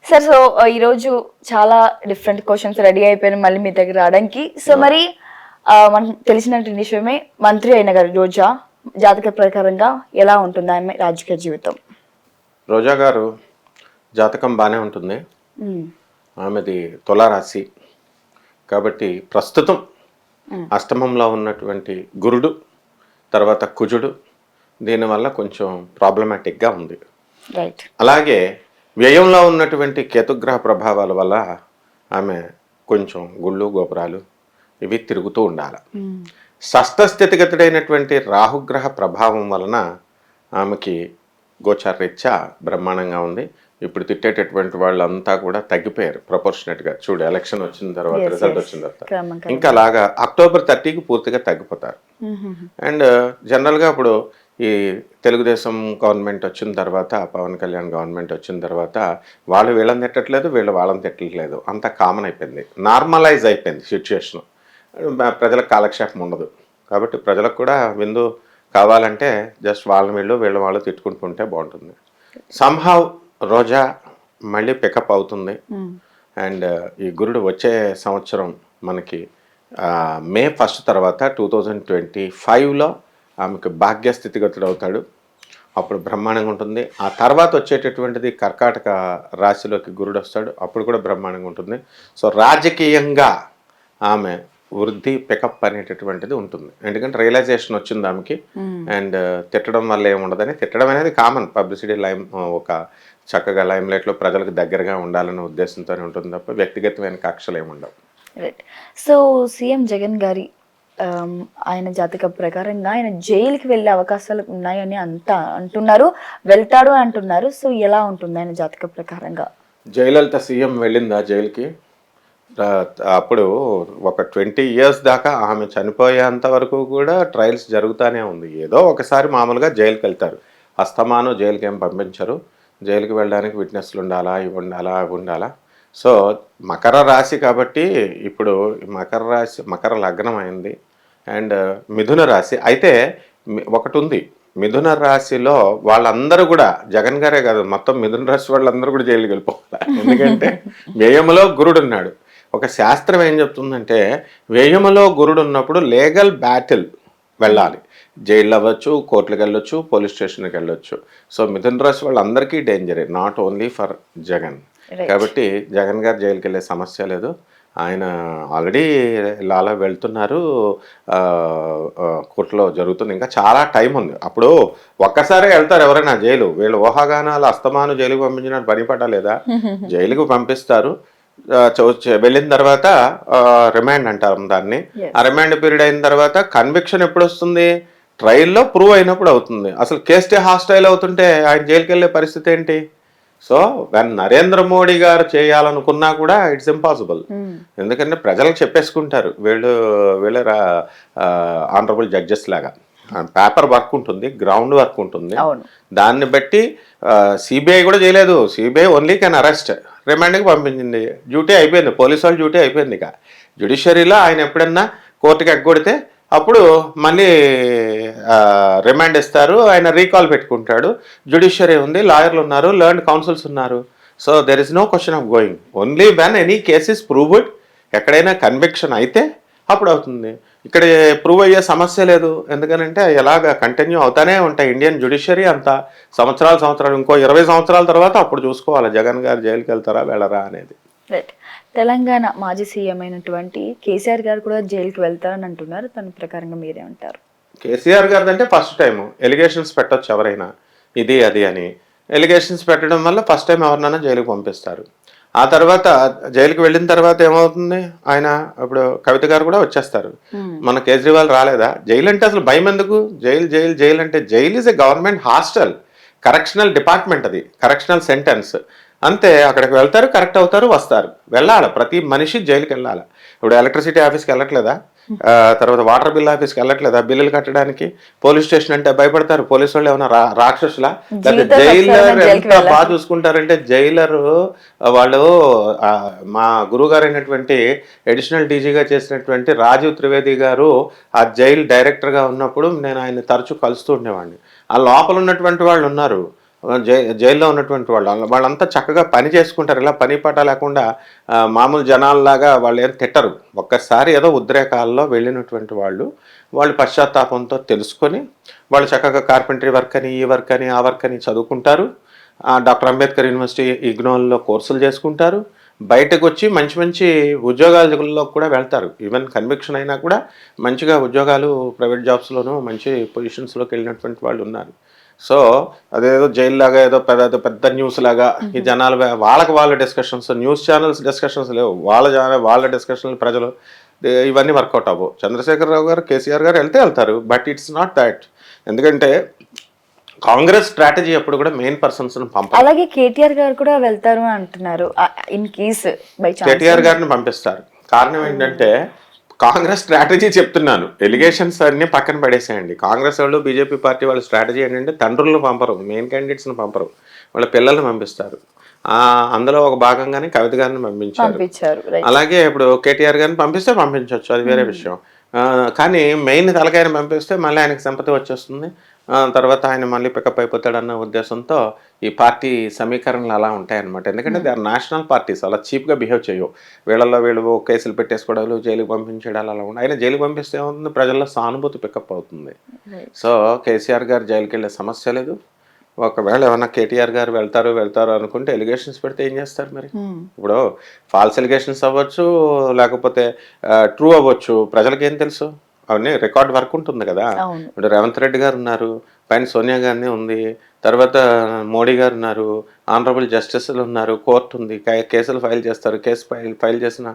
Sir so ఈరోజు చాలా different questions ready అయిపోయినాయి మళ్ళీ మీ దగ్గర రావడానికి. సో మరి మనకు తెలిసినటువంటి విషయమే, మంత్రి అయిన గారు రోజా జాతక ప్రకారంగా ఎలా ఉంటుంది ఆమె రాజకీయ జీవితం? రోజా గారు జాతకం బాగానే ఉంటుంది. ఆమెది తులారాశి కాబట్టి ప్రస్తుతం అష్టమంలో ఉన్నటువంటి గురుడు తర్వాత కుజుడు దీనివల్ల కొంచెం ప్రాబ్లమాటిక్గా ఉంది. రైట్. అలాగే వ్యయంలో ఉన్నటువంటి కేతుగ్రహ ప్రభావాల వల్ల ఆమె కొంచెం గుళ్ళు గోపురాలు ఇవి తిరుగుతూ ఉండాలి. షష్ఠ స్థితిగతుడైనటువంటి రాహుగ్రహ ప్రభావం వలన ఆమెకి గోచారరీత్యా బ్రహ్మాండంగా ఉంది. ఇప్పుడు తిట్టేటటువంటి వాళ్ళంతా కూడా తగ్గిపోయారు ప్రపోర్షనేట్గా. చూడు, ఎలక్షన్ వచ్చిన తర్వాత, రిజల్ట్ వచ్చిన తర్వాత ఇంకా అలాగా అక్టోబర్ 30కి పూర్తిగా తగ్గిపోతారు. అండ్ జనరల్గా ఇప్పుడు ఈ తెలుగుదేశం గవర్నమెంట్ వచ్చిన తర్వాత, పవన్ కళ్యాణ్ గవర్నమెంట్ వచ్చిన తర్వాత వాళ్ళు వీళ్ళని తిట్టట్లేదు, వీళ్ళు వాళ్ళని తిట్టట్లేదు, అంతా కామన్ అయిపోయింది, నార్మలైజ్ అయిపోయింది సిచ్యుయేషన్. ప్రజలకు కాలక్షేపం ఉండదు కాబట్టి ప్రజలకు కూడా విందు కావాలంటే జస్ట్ వాళ్ళని వీళ్ళు వాళ్ళు తిట్టుకుంటుంటే బాగుంటుంది. సంహావ్ రోజా మళ్ళీ పికప్ అవుతుంది. అండ్ ఈ గురుడు వచ్చే సంవత్సరం మనకి మే 1 తర్వాత 2025లో ఆమెకు భాగ్య స్థితిగతుడు అవుతాడు. అప్పుడు బ్రహ్మాండంగా ఉంటుంది. ఆ తర్వాత వచ్చేటటువంటిది కర్కాటక రాశిలోకి గురుడు వస్తాడు, అప్పుడు కూడా బ్రహ్మాండంగా ఉంటుంది. సో రాజకీయంగా ఆమె వృద్ధి పికప్ అనేటటువంటిది ఉంటుంది. ఎందుకంటే రియలైజేషన్ వచ్చింది ఆమెకి. అండ్ తిట్టడం వల్ల ఏముండదని, తిట్టడం అనేది కామన్, పబ్లిసిటీ ఒక చక్కగా లైమ్లైట్లో ప్రజలకు దగ్గరగా ఉండాలనే ఉద్దేశంతోనే ఉంటుంది తప్ప వ్యక్తిగతమైన కక్షలు ఏముండవు. రైట్. సో సీఎం జగన్ గారి ఆయన జాతక ప్రకారంగా ఆయన జైలుకి వెళ్ళే అవకాశాలు ఉన్నాయని అంతా అంటున్నారు, వెళ్తాడు అంటున్నారు. సో ఎలా ఉంటుంది ఆయన జాతక ప్రకారంగా? జయలలిత సీఎం వెళ్ళిందా జైలుకి? అప్పుడు ఒక 20 years దాకా ఆమె చనిపోయేంత వరకు కూడా ట్రయల్స్ జరుగుతూనే ఉంది. ఏదో ఒకసారి మామూలుగా జైలుకి వెళ్తారు, అస్తమాను జైలుకి ఏం పంపించరు. జైలుకి వెళ్ళడానికి విట్నెస్లు ఉండాలా, ఇవి ఉండాలా, అవి ఉండాలా. సో మకర రాశి కాబట్టి ఇప్పుడు మకర లగ్నం అయింది. అండ్ మిథున రాశి అయితే ఒకటి ఉంది, మిథున రాశిలో వాళ్ళందరూ కూడా, జగన్ గారే కాదు మొత్తం మిథున రాశి వాళ్ళందరూ కూడా జైలుకి వెళ్ళిపోవాలి. ఎందుకంటే వ్యయములో గురుడు ఉన్నాడు. ఒక శాస్త్రం ఏం చెప్తుందంటే వ్యయములో గురుడు ఉన్నప్పుడు లీగల్ బ్యాటిల్ వెళ్ళాలి. జైలు అవ్వచ్చు, కోర్టులకు వెళ్ళొచ్చు, పోలీస్ స్టేషన్కి వెళ్ళొచ్చు. సో మిథున రాశి వాళ్ళందరికీ డేంజరే, నాట్ ఓన్లీ ఫర్ జగన్. కాబట్టి జగన్ గారు జైలుకి వెళ్ళే సమస్య లేదు. ఆయన ఆల్రెడీ లాలా వెళ్తున్నారు, కోర్టులో జరుగుతుంది, ఇంకా చాలా టైం ఉంది. అప్పుడు ఒక్కసారే వెళ్తారు ఎవరైనా జైలు, వీళ్ళు ఊహాగానాలు అస్తమాను జైలుకి పంపించినట్టు పని పట్టలేదా? జైలుకు పంపిస్తారు, వెళ్ళిన తర్వాత రిమాండ్ అంటారు దాన్ని. ఆ రిమాండ్ పీరియడ్ అయిన తర్వాత కన్విక్షన్ ఎప్పుడు వస్తుంది? ట్రయల్లో ప్రూవ్ అయినప్పుడు అవుతుంది. అసలు కేసు హాస్టైల్ అవుతుంటే ఆయన జైలుకి వెళ్ళే పరిస్థితి ఏంటి? సో నరేంద్ర మోడీ గారు చేయాలనుకున్నా కూడా ఇట్స్ ఇంపాసిబుల్. ఎందుకంటే ప్రజలకు చెప్పేసుకుంటారు వీళ్ళ ఆనరబుల్ జడ్జెస్ లాగా. పేపర్ వర్క్ ఉంటుంది, గ్రౌండ్ వర్క్ ఉంటుంది. దాన్ని బట్టి సిబిఐ కూడా చేయలేదు. సిబిఐ ఓన్లీ కెన్ అరెస్ట్, రిమాండ్కి పంపించింది, డ్యూటీ అయిపోయింది, పోలీసు వాళ్ళ డ్యూటీ అయిపోయింది. ఇక జ్యుడిషియరీలో ఆయన ఎప్పుడన్నా కోర్టుకి ఎగ్గొడితే అప్పుడు మళ్ళీ రిమాండ్ ఇస్తారు, ఆయన రీకాల్ పెట్టుకుంటాడు. జ్యుడిషియరీ ఉంది, లాయర్లు ఉన్నారు, లర్న్డ్ కౌన్సిల్స్ ఉన్నారు. So there is no question of going, only when any cases proved. ఎక్కడైనా కన్విక్షన్ అయితే అప్పుడు అవుతుంది. ఇక్కడ ప్రూవ్ అయ్యే సమస్య లేదు. ఎందుకనంటే ఎలాగ కంటిన్యూ అవుతానే ఉంటాయి. ఇండియన్ జ్యుడిషియరీ అంతా సంవత్సరాలు ఇంకో 20 సంవత్సరాల తర్వాత అప్పుడు చూసుకోవాలి జగన్ గారు జైలుకి వెళ్తారా వెళ్ళరా అనేది. రైట్. తెలంగాణ మాజీ సీఎం అయినటువంటి కేసీఆర్ గారు కూడా జైలుకి వెళ్తారని అంటున్నారు, దాని ప్రకారంగా మీరేమంటారు? కేసీఆర్ గారిది అంటే ఫస్ట్ టైం ఎలిగేషన్స్ పెట్టచ్చు ఎవరైనా, ఇది అది అని. ఎలిగేషన్స్ పెట్టడం వల్ల ఫస్ట్ టైం ఎవరినైనా జైలుకి పంపిస్తారు. ఆ తర్వాత జైలుకి వెళ్ళిన తర్వాత ఏమవుతుంది? ఆయన ఇప్పుడు కవిత గారు కూడా వచ్చేస్తారు. మన కేజ్రీవాల్ రాలేదా? జైలు అంటే అసలు భయం ఎందుకు? జైలు అంటే jail is a government hostel, correctional department, అది కరెక్షనల్ సెంటెన్స్ అంతే. అక్కడికి వెళ్తారు, కరెక్ట్ అవుతారు, వస్తారు. వెళ్ళాలి, ప్రతి మనిషి జైలుకి వెళ్ళాలి. ఇప్పుడు ఎలక్ట్రిసిటీ ఆఫీస్కి వెళ్ళట్లేదా? తర్వాత వాటర్ బిల్ ఆఫీస్కి వెళ్ళట్లేదా బిల్లులు కట్టడానికి? పోలీస్ స్టేషన్ అంటే భయపడతారు. పోలీసు వాళ్ళు ఏమైనా రాక్షసులా? లేకపోతే జైలర్ ఎంత బాగా చూసుకుంటారంటే జైలరు వాళ్ళు, మా గురువుగారు అయినటువంటి అడిషనల్ డీజీగా చేసినటువంటి రాజీవ్ త్రివేది గారు ఆ జైలు డైరెక్టర్గా ఉన్నప్పుడు నేను ఆయన తరచూ కలుస్తూ ఉండేవాడిని. ఆ లోపల ఉన్నటువంటి వాళ్ళు ఉన్నారు, జైల్లో ఉన్నటువంటి వాళ్ళంతా చక్కగా పని చేసుకుంటారు. ఇలా పని పాట లేకుండా మామూలు జనాల్లాగా వాళ్ళు ఏం తిట్టరు. ఒక్కసారి ఏదో ఉద్రేకాల్లో వెళ్ళినటువంటి వాళ్ళు పశ్చాత్తాపంతో తెలుసుకొని వాళ్ళు చక్కగా కార్పెంటరీ వర్క్ అని, ఈ వర్క్ అని, ఆ వర్క్ అని చదువుకుంటారు. డాక్టర్ అంబేద్కర్ యూనివర్సిటీ ఇగ్నోల్లో కోర్సులు చేసుకుంటారు. బయటకు వచ్చి మంచి మంచి ఉద్యోగాలలో కూడా వెళ్తారు. ఈవెన్ కన్విక్షన్ అయినా కూడా మంచిగా ఉద్యోగాలు ప్రైవేట్ జాబ్స్లోనూ మంచి పొజిషన్స్లోకి వెళ్ళినటువంటి వాళ్ళు ఉన్నారు. సో అదేదో జైలు లాగా ఏదో పెద్ద పెద్ద న్యూస్ లాగా ఈ జనాలు వాళ్ళ డిస్కషన్స్, న్యూస్ ఛానల్స్ డిస్కషన్స్ లేవు. వాళ్ళ డిస్కషన్లు ప్రజలు ఇవన్నీ వర్కౌట్ అవ్వవు. చంద్రశేఖరరావు గారు, కేసీఆర్ గారు వెళ్తారు. But it's not that. ఎందుకంటే కాంగ్రెస్ స్ట్రాటజీ ఎప్పుడు కూడా మెయిన్ పర్సన్స్ పంపాలి. అలాగే కేటీఆర్ గారు కూడా వెళ్తారు అంటున్నారు. In case by chance KTR గారిని పంపిస్తారు. కారణం ఏంటంటే కాంగ్రెస్ స్ట్రాటజీ చెప్తున్నాను. ఎలిగేషన్స్ అన్ని పక్కన పడేసేయండి. కాంగ్రెస్ వాళ్ళు, బీజేపీ పార్టీ వాళ్ళ స్ట్రాటజీ ఏంటంటే తండ్రులను పంపరు, మెయిన్ క్యాండిడేట్స్ని పంపరు, వాళ్ళ పిల్లల్ని పంపిస్తారు. అందులో ఒక భాగంగానే కవిత గారిని పంపించారు. అలాగే ఇప్పుడు కేటీఆర్ గారిని పంపిస్తే పంపించవచ్చు, అది వేరే విషయం. కానీ మెయిన్ తలకాయని పంపిస్తే మళ్ళీ ఆయనకి సంపత్తి వచ్చేస్తుంది. తర్వాత ఆయన మళ్ళీ పికప్ అయిపోతాడన్న ఉద్దేశంతో ఈ పార్టీ సమీకరణలు అలా ఉంటాయన్నమాట. ఎందుకంటే దే ఆర్ నేషనల్ పార్టీస్, అలా చీప్గా బిహేవ్ చేయవు. వీళ్ళు కేసులు పెట్టేసుకోవడాలు, జైలుకి పంపించడాలు అలా ఉంటాయి. ఆయన జైలుకి పంపిస్తే ఏమవుతుంది, ప్రజల్లో సానుభూతి పికప్ అవుతుంది. సో కేసీఆర్ గారు జైలుకి వెళ్ళే సమస్య లేదు. ఒకవేళ ఏమన్నా కేటీఆర్ గారు వెళ్తారు అనుకుంటే ఎలిగేషన్స్ పెడితే ఏం చేస్తారు మరి? ఇప్పుడు ఫాల్స్ ఎలిగేషన్స్ అవ్వచ్చు, లేకపోతే ట్రూ అవ్వచ్చు, ప్రజలకి ఏం తెలుసు? అవన్నీ రికార్డ్ వర్క్ ఉంటుంది కదా. ఇప్పుడు రేవంత్ రెడ్డి గారు ఉన్నారు, పైన సోనియా గాంధీ ఉంది, తర్వాత మోడీ గారు ఉన్నారు, ఆనరబుల్ జస్టిస్లు ఉన్నారు, కోర్టు ఉంది, కేసులు ఫైల్ చేస్తారు. కేసు ఫైల్ చేసిన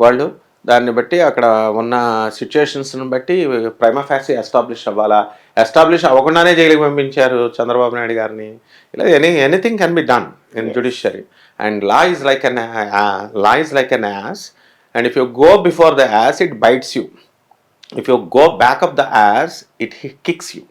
వాళ్ళు దాన్ని బట్టి అక్కడ ఉన్న సిచ్యుయేషన్స్ని బట్టి ప్రైమా ఫ్యాసీ ఎస్టాబ్లిష్ అవ్వాలా, ఎస్టాబ్లిష్ అవ్వకుండానే జైలుకి పంపించారు చంద్రబాబు నాయుడు గారిని. ఇలా anything can be done in judiciary. And law is like an ass, and if you go before the ass it bites you. If you go back of the ass it kicks you.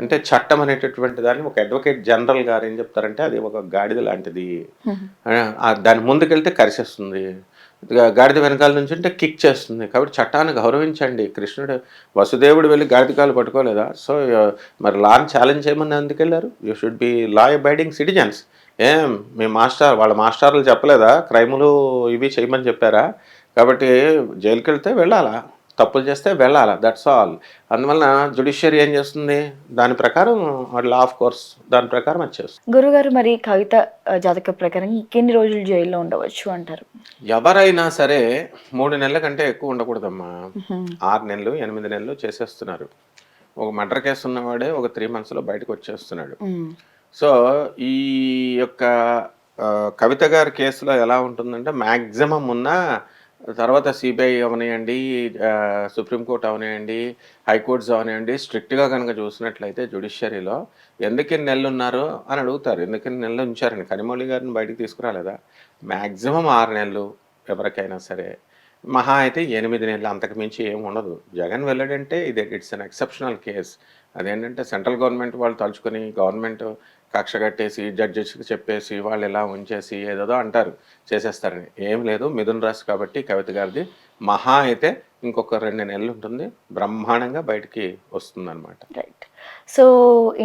అంటే చట్టం అనేటటువంటి దాన్ని ఒక advocate general గారు ఏం చెప్తారంటే అది ఒక గాడిద లాంటిది, దాని ముందుకెళ్తే కరిసేస్తుంది, గాడిద వెనకాల నుంచి అంటే కిక్ చేస్తుంది. కాబట్టి చట్టాన్ని గౌరవించండి. కృష్ణుడు వసుదేవుడు వెళ్ళి గాడిద కాలు పట్టుకోలేదా? సో మరి లాని ఛాలెంజ్ చేయమని ఎందుకెళ్ళారు? You should be law abiding citizens. మీ వాళ్ళ మాస్టర్లు చెప్పలేదా క్రైములు ఇవి చేయమని చెప్పారా? కాబట్టి జైలుకి వెళ్తే వెళ్ళాలా, తప్పులు చేస్తే వెళ్ళాలా, దట్స్ ఆల్. అందువలన జ్యుడిషియరీ ఏం చేస్తుంది, దాని ప్రకారం లా ఆఫ్ కోర్స్ దాని ప్రకారం వచ్చేస్తుంది. గురుగారు, మరి కవిత జాతక ప్రకారం ఎన్ని రోజులు జైల్లో ఉండవచ్చు అంటారు? ఎవరైనా సరే 3 నెలల కంటే ఎక్కువ ఉండకూడదమ్మా. 6 నెలలు 8 నెలలు చేసేస్తున్నారు. ఒక మర్డర్ కేసు ఉన్నవాడే ఒక 3 monthsలో బయటకు వచ్చేస్తున్నాడు. సో ఈ యొక్క కవిత గారి కేసులో ఎలా ఉంటుందంటే మ్యాక్సిమం ఉన్న తర్వాత సిబిఐ అవనివ్వండి, సుప్రీంకోర్టు అవనివ్వండి, హైకోర్ట్స్ అవనివ్వండి, స్ట్రిక్ట్గా కనుక చూసినట్లయితే జ్యుడిషియరీలో ఎందుకని నెలలు ఉన్నారు అని అడుగుతారు. ఎందుకని నెలలు ఉంచారని. కనిమౌళి గారిని బయటకు తీసుకురాలేదా? మ్యాక్సిమం 6 నెలలు ఎవరికైనా సరే, మహా అయితే 8 నెలలు, అంతకు మించి ఏమి ఉండదు. జగన్ వెళ్ళాడంటే ఇట్స్ అన్ ఎక్సెప్షనల్ కేస్. అదేంటంటే సెంట్రల్ గవర్నమెంట్ వాళ్ళు తలుచుకొని గవర్నమెంట్ కక్ష కట్టేసి జడ్జెస్కి చెప్పేసి వాళ్ళు ఇలా ఉంచేసి ఏదేదో అంటారు చేసేస్తారని. ఏం లేదు, మిథున్ రాశి కాబట్టి కవిత గారిది మహా అయితే ఇంకొక 2 నెలలు ఉంటుంది, బ్రహ్మాండంగా బయటికి వస్తుంది అనమాట. రైట్. సో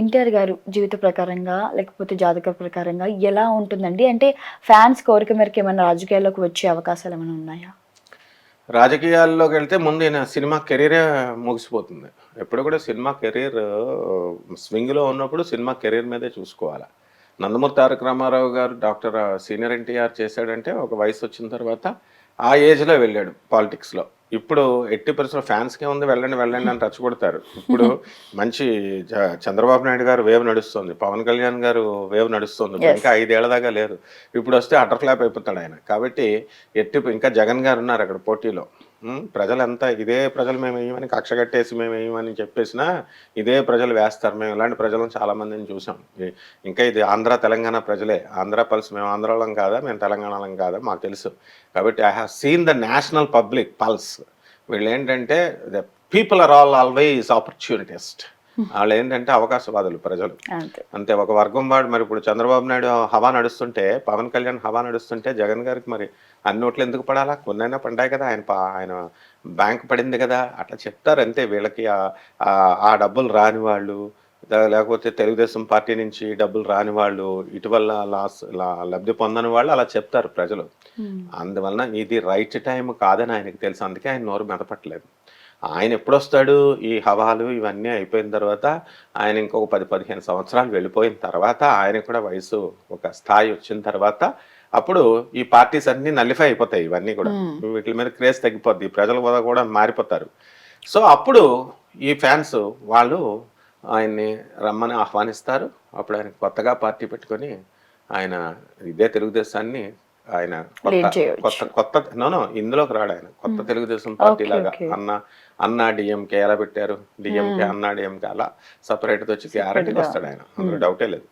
ఎన్టీఆర్ గారు జీవిత ప్రకారంగా లేకపోతే జాతక ప్రకారంగా ఎలా ఉంటుందండి? అంటే ఫ్యాన్స్ కోరిక మేరకు ఏమైనా రాజకీయాల్లోకి వచ్చే అవకాశాలు ఏమైనా ఉన్నాయా? రాజకీయాల్లోకి వెళ్తే ముందు ఈయన సినిమా కెరీరే ముగిసిపోతుంది. ఎప్పుడు కూడా సినిమా కెరీర్ స్వింగ్లో ఉన్నప్పుడు సినిమా కెరీర్ మీదే చూసుకోవాలి. నందమూరి తారక రామారావు గారు డాక్టర్ సీనియర్ ఎన్టీఆర్ చేశాడంటే ఒక వయసు వచ్చిన తర్వాత ఆ ఏజ్లో వెళ్ళాడు పాలిటిక్స్లో. ఇప్పుడు 80% ఫ్యాన్స్కే ఉంది, వెళ్ళండి అని రచ్చగొడతారు. ఇప్పుడు మంచి చంద్రబాబు నాయుడు గారు వేవ్ నడుస్తుంది, పవన్ కళ్యాణ్ గారు వేవ్ నడుస్తుంది. ఇంకా 5 ఏళ్ల దాకా లేదు. ఇప్పుడు వస్తే అటర్ ఫ్లాప్ అయిపోతాడు ఆయన. కాబట్టి ఇంకా జగన్ గారు ఉన్నారు అక్కడ పోటీలో. ప్రజలంతా ఇదే ప్రజలు మేము వేయమని కక్ష కట్టేసి మేము వేయమని చెప్పేసినా ఇదే ప్రజలు వేస్తారు. మేము ఇలాంటి ప్రజలను చాలామందిని చూసాం. ఇంకా ఇది ఆంధ్ర తెలంగాణ ప్రజలే. ఆంధ్ర పల్స్, మేము ఆంధ్రాలం కాదా, మేము తెలంగాణలం కాదా మాకు తెలుసు. కాబట్టి I have seen the national public pulse. వీళ్ళు ఏంటంటే ద పీపుల్ ఆర్ ఆల్వేస్ ఆపర్చునిటిస్ట్. వాళ్ళు ఏంటంటే అవకాశవాదులు ప్రజలు అంతే. ఒక వర్గం వాడు. మరి ఇప్పుడు చంద్రబాబు నాయుడు హవా నడుస్తుంటే, పవన్ కళ్యాణ్ హవా నడుస్తుంటే జగన్ గారికి మరి అన్ని ఓట్లు ఎందుకు పడాలా? కొన్నైనా పడ్డాయి కదా, ఆయన బ్యాంక్ పడింది కదా, అట్లా చెప్తారు అంతే. వీళ్ళకి ఆ డబ్బులు రాని వాళ్ళు లేకపోతే తెలుగుదేశం పార్టీ నుంచి డబ్బులు రాని వాళ్ళు, ఇటీవల లబ్ధి పొందని వాళ్ళు అలా చెప్తారు ప్రజలు. అందువలన ఇది రైట్ టైం కాదని ఆయనకు తెలుసు. అందుకే ఆయన నోరు మెదపట్లేదు. ఆయన ఎప్పుడొస్తాడు, ఈ హవాలు ఇవన్నీ అయిపోయిన తర్వాత, ఆయన ఇంకొక 10-15 సంవత్సరాలు వెళ్ళిపోయిన తర్వాత, ఆయనకు కూడా వయసు ఒక స్థాయి వచ్చిన తర్వాత, అప్పుడు ఈ పార్టీస్ అన్నీ నల్లిఫై అయిపోతాయి. ఇవన్నీ కూడా వీటి మీద క్రేజ్ తగ్గిపోద్ది, ప్రజలు కూడా మారిపోతారు. సో అప్పుడు ఈ ఫ్యాన్స్ వాళ్ళు ఆయన్ని రమ్మని ఆహ్వానిస్తారు. అప్పుడు ఆయన కొత్తగా పార్టీ పెట్టుకొని ఆయన ఇదే తెలుగుదేశాన్ని ఆయన కొత్త ఇందులోకి రాడు. ఆయన కొత్త తెలుగుదేశం పార్టీ లాగా అన్నా డిఎంకే ఎలా పెట్టారు, డిఎంకే అన్నా డిఎంకే అలా సపరేట్ వచ్చి గ్యారెంటీగా వస్తాడు ఆయన, అందులో డౌటే లేదు.